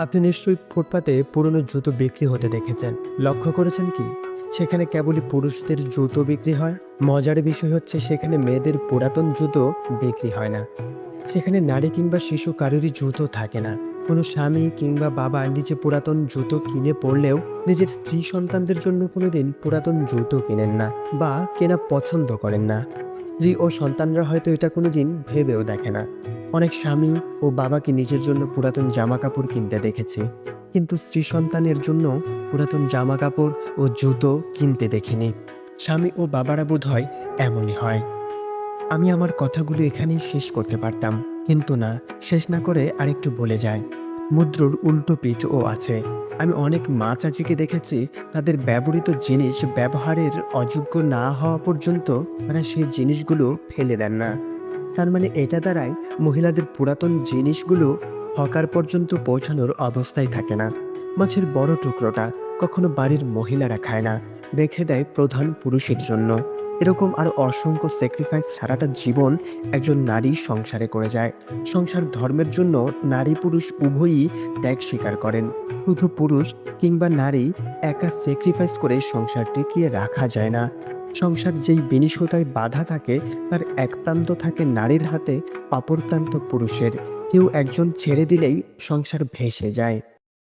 আপনি নিশ্চয়ই ফুটপাতে পুরনো জুতো বিক্রি হতে দেখেছেন। লক্ষ্য করেছেন কি? সেখানে কেবলই পুরুষদের জুতো বিক্রি হয়। মজার বিষয় হচ্ছে সেখানে মেয়েদের পুরাতন জুতো বিক্রি হয় না। সেখানে নারী কিংবা শিশু কারোরই জুতো থাকে না। কোনো স্বামী কিংবা বাবা নিজে পুরাতন জুতো কিনে পরলেও নিজের স্ত্রী সন্তানদের জন্য কোনোদিন পুরাতন জুতো কিনেন না বা কেনা পছন্দ করেন না। স্ত্রী ও সন্তানরা হয়তো এটা কোনোদিন ভেবেও দেখে না। অনেক স্বামী ও বাবাকে নিজের জন্য পুরাতন জামা কাপড় কিনতে দেখেছি, কিন্তু স্ত্রী সন্তানের জন্য পুরাতন জামা কাপড় ও জুতো কিনতে দেখিনি। স্বামী ও বাবারা বোধহয় এমনই হয়। আমি আমার কথাগুলো এখানেই শেষ করতে পারতাম, কিন্তু না, শেষ না করে আরেকটু বলে যায়। মুদ্রার উল্টো পিঠও আছে। আমি অনেক মা চাচিকে দেখেছি, তাদের ব্যবহৃত জিনিস ব্যবহারের অযোগ্য না হওয়া পর্যন্ত তারা সেই জিনিসগুলো ফেলে দেন না। তার মানে এটা দাঁড়ায়, মহিলাদের পুরাতন জিনিসগুলো হকার পর্যন্ত পৌঁছানোর অবস্থায় থাকে না। মাছের বড় টুকরোটা কখনো বাড়ির মহিলারা খায় না, রেখে দেয় প্রধান পুরুষের জন্য। এরকম আরো অসংখ্য স্যাক্রিফাইস সারাটা জীবন একজন নারী সংসারে করে যায়। সংসার ধর্মের জন্য নারী পুরুষ উভয়ই ত্যাগ স্বীকার করেন। শুধু পুরুষ কিংবা নারী একা স্যাক্রিফাইস করে সংসার টিকিয়ে রাখা যায় না। সংসার যেই বিনিশতায় বাধা থাকে, তার এক প্রান্ত থাকে নারীর হাতে, অপর প্রান্ত পুরুষের। কেউ একজন ছেড়ে দিলেই সংসার ভেসে যায়।